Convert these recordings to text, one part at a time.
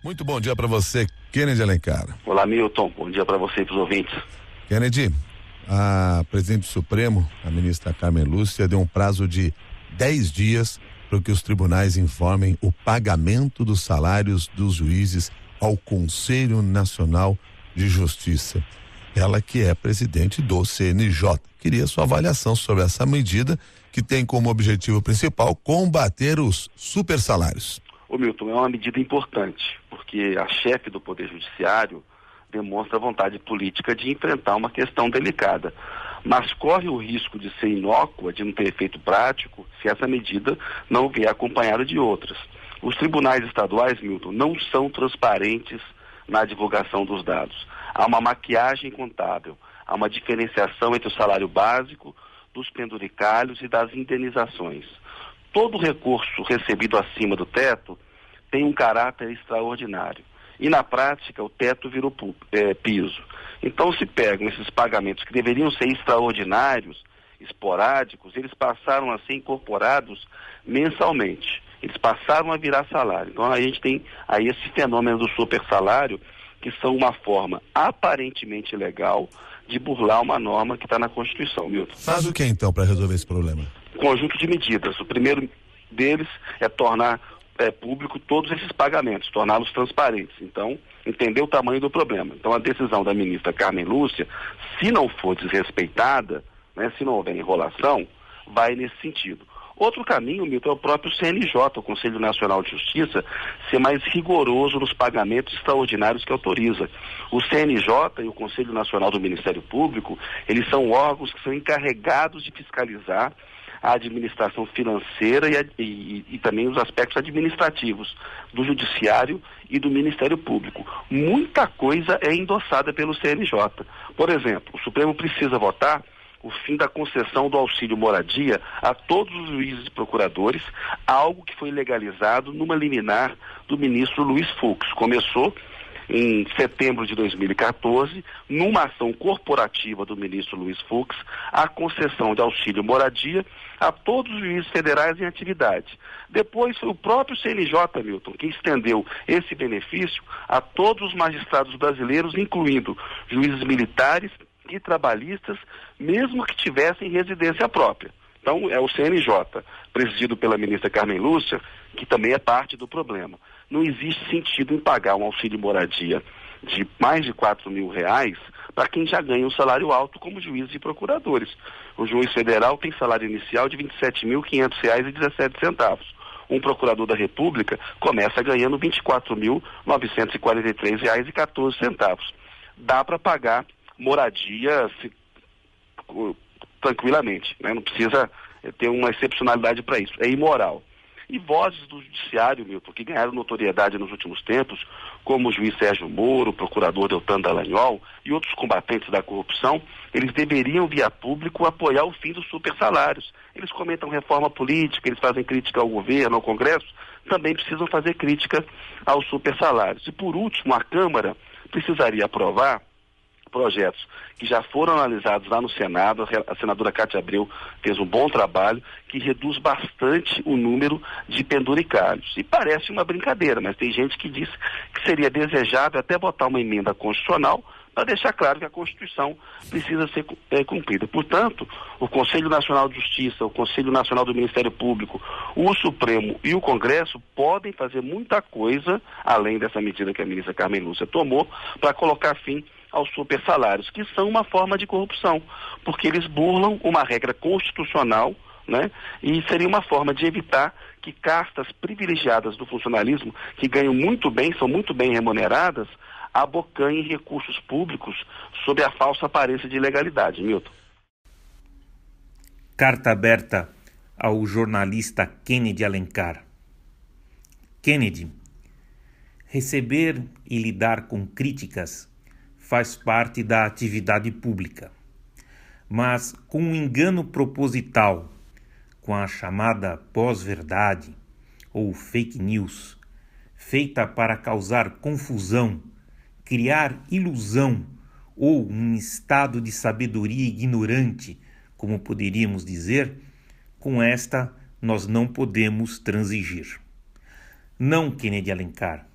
Muito bom dia para você, Kennedy Alencar. Olá, Milton. Bom dia para você e para os ouvintes. Kennedy, a presidente do Supremo, a ministra Carmen Lúcia, deu um prazo de 10 dias para que os tribunais informem o pagamento dos salários dos juízes ao Conselho Nacional de Justiça. Ela que é presidente do CNJ. Queria sua avaliação sobre essa medida que tem como objetivo principal combater os supersalários. Ô Milton, é uma medida importante, porque a chefe do Poder Judiciário demonstra vontade política de enfrentar uma questão delicada, mas corre o risco de ser inócua, de não ter efeito prático, se essa medida não vier acompanhada de outras. Os tribunais estaduais, Milton, não são transparentes na divulgação dos dados. Há uma maquiagem contábil, há uma diferenciação entre o salário básico, dos penduricalhos e das indenizações. Todo recurso recebido acima do teto tem um caráter extraordinário. E na prática o teto virou piso. Então se pegam esses pagamentos que deveriam ser extraordinários, esporádicos, eles passaram a ser incorporados mensalmente. Eles passaram a virar salário. Então a gente tem aí esse fenômeno do supersalário, que são uma forma aparentemente legal de burlar uma norma que está na Constituição, Milton. Faz o que então para resolver esse problema? Conjunto de medidas. O primeiro deles é tornar público todos esses pagamentos, torná-los transparentes. Então, entender o tamanho do problema. Então, a decisão da ministra Carmen Lúcia, se não for desrespeitada, né, se não houver enrolação, vai nesse sentido. Outro caminho, Milton, é o próprio CNJ, o Conselho Nacional de Justiça, ser mais rigoroso nos pagamentos extraordinários que autoriza. O CNJ e o Conselho Nacional do Ministério Público, eles são órgãos que são encarregados de fiscalizar a administração financeira e também os aspectos administrativos do Judiciário e do Ministério Público. Muita coisa é endossada pelo CNJ. Por exemplo, o Supremo precisa votar o fim da concessão do auxílio moradia a todos os juízes e procuradores, algo que foi legalizado numa liminar do ministro Luiz Fux. Começou em setembro de 2014, numa ação corporativa do ministro Luiz Fux, a concessão de auxílio moradia a todos os juízes federais em atividade. Depois foi o próprio CNJ, Milton, que estendeu esse benefício a todos os magistrados brasileiros, incluindo juízes militares e trabalhistas, mesmo que tivessem residência própria. Então, é o CNJ, presidido pela ministra Carmen Lúcia, que também é parte do problema. Não existe sentido em pagar um auxílio moradia de mais de R$4.000 para quem já ganha um salário alto, como juízes e procuradores. O juiz federal tem salário inicial de R$27.500,17. Um procurador da República começa ganhando R$24.943,14. Dá para pagar moradia tranquilamente, né? Não precisa ter uma excepcionalidade para isso. É imoral. E vozes do judiciário, Milton, que ganharam notoriedade nos últimos tempos, como o juiz Sérgio Moro, o procurador Deltan Dallagnol e outros combatentes da corrupção, eles deveriam, via público, apoiar o fim dos supersalários. Eles comentam reforma política, eles fazem crítica ao governo, ao Congresso, também precisam fazer crítica aos supersalários. E, por último, a Câmara precisaria aprovar projetos que já foram analisados lá no Senado. A senadora Cátia Abreu fez um bom trabalho, que reduz bastante o número de penduricalhos. E parece uma brincadeira, mas tem gente que diz que seria desejável até botar uma emenda constitucional para deixar claro que a Constituição precisa ser cumprida. Portanto, o Conselho Nacional de Justiça, o Conselho Nacional do Ministério Público, o Supremo e o Congresso podem fazer muita coisa, além dessa medida que a ministra Carmen Lúcia tomou, para colocar fim aos supersalários, que são uma forma de corrupção, porque eles burlam uma regra constitucional, né? E seria uma forma de evitar que castas privilegiadas do funcionalismo, que ganham muito bem, são muito bem remuneradas, abocanhem recursos públicos sob a falsa aparência de ilegalidade. Milton. Carta aberta ao jornalista Kennedy Alencar. Kennedy, receber e lidar com críticas faz parte da atividade pública, mas com um engano proposital, com a chamada pós-verdade ou fake news, feita para causar confusão, criar ilusão ou um estado de sabedoria ignorante, como poderíamos dizer, com esta nós não podemos transigir. Não, Kennedy Alencar.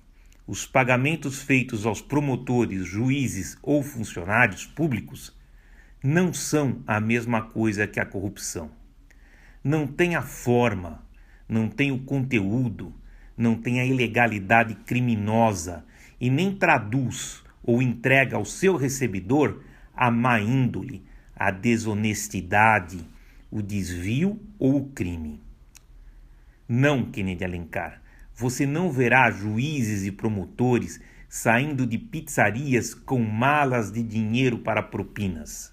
os pagamentos feitos aos promotores, juízes ou funcionários públicos não são a mesma coisa que a corrupção. Não tem a forma, não tem o conteúdo, não tem a ilegalidade criminosa e nem traduz ou entrega ao seu recebedor a má índole, a desonestidade, o desvio ou o crime. Não, Kennedy Alencar, você não verá juízes e promotores saindo de pizzarias com malas de dinheiro para propinas.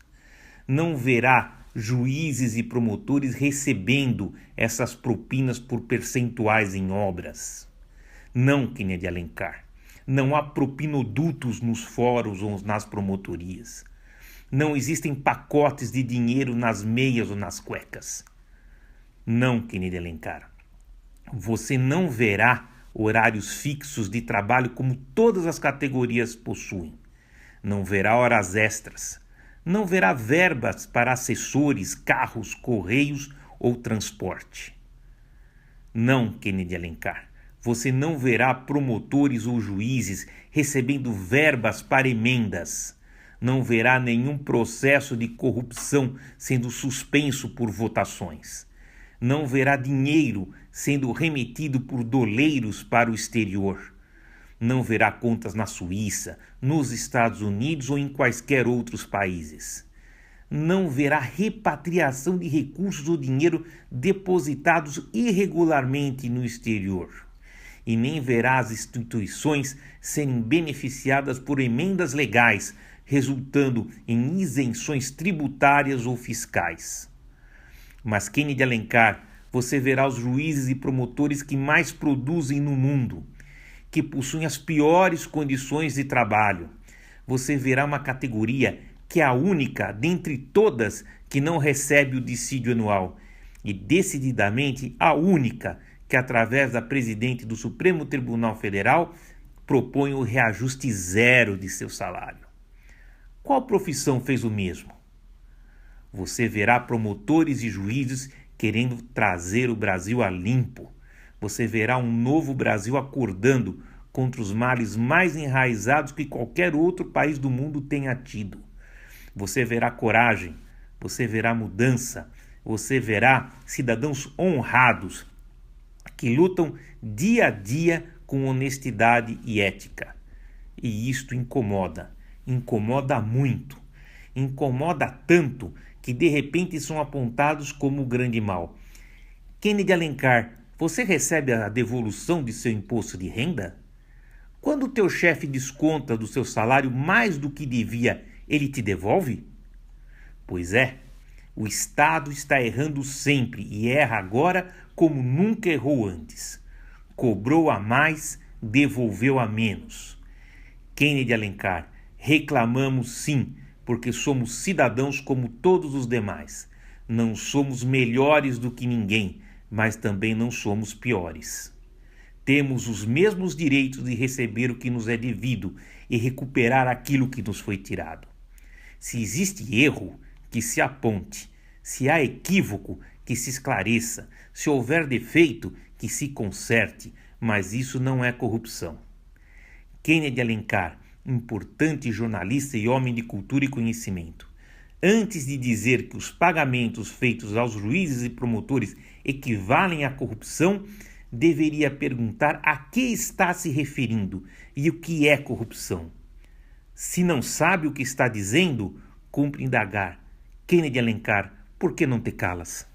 Não verá juízes e promotores recebendo essas propinas por percentuais em obras. Não, Kennedy Alencar, não há propinodutos nos fóruns ou nas promotorias. Não existem pacotes de dinheiro nas meias ou nas cuecas. Não, Kennedy Alencar, você não verá horários fixos de trabalho como todas as categorias possuem. Não verá horas extras. Não verá verbas para assessores, carros, correios ou transporte. Não, Kennedy Alencar, você não verá promotores ou juízes recebendo verbas para emendas. Não verá nenhum processo de corrupção sendo suspenso por votações. Não verá dinheiro sendo remetido por doleiros para o exterior. Não verá contas na Suíça, nos Estados Unidos ou em quaisquer outros países. Não verá repatriação de recursos ou dinheiro depositados irregularmente no exterior. E nem verá as instituições serem beneficiadas por emendas legais, resultando em isenções tributárias ou fiscais. Mas, Kennedy Alencar, você verá os juízes e promotores que mais produzem no mundo, que possuem as piores condições de trabalho. Você verá uma categoria que é a única dentre todas que não recebe o dissídio anual e, decididamente, a única que, através da presidente do Supremo Tribunal Federal, propõe o reajuste zero de seu salário. Qual profissão fez o mesmo? Você verá promotores e juízes querendo trazer o Brasil a limpo. Você verá um novo Brasil acordando contra os males mais enraizados que qualquer outro país do mundo tenha tido. Você verá coragem, você verá mudança, você verá cidadãos honrados que lutam dia a dia com honestidade e ética. E isto incomoda muito, incomoda tanto que de repente são apontados como o grande mal. Kennedy Alencar, você recebe a devolução de seu imposto de renda? Quando o teu chefe desconta do seu salário mais do que devia, ele te devolve? Pois é, o Estado está errando sempre e erra agora como nunca errou antes. Cobrou a mais, devolveu a menos. Kennedy Alencar, reclamamos sim, porque somos cidadãos como todos os demais. Não somos melhores do que ninguém, mas também não somos piores. Temos os mesmos direitos de receber o que nos é devido e recuperar aquilo que nos foi tirado. Se existe erro, que se aponte. Se há equívoco, que se esclareça. Se houver defeito, que se conserte. Mas isso não é corrupção. Kennedy Alencar, importante jornalista e homem de cultura e conhecimento, antes de dizer que os pagamentos feitos aos juízes e promotores equivalem à corrupção, deveria perguntar a que está se referindo e o que é corrupção. Se não sabe o que está dizendo, cumpre indagar. Kennedy Alencar, por que não te calas?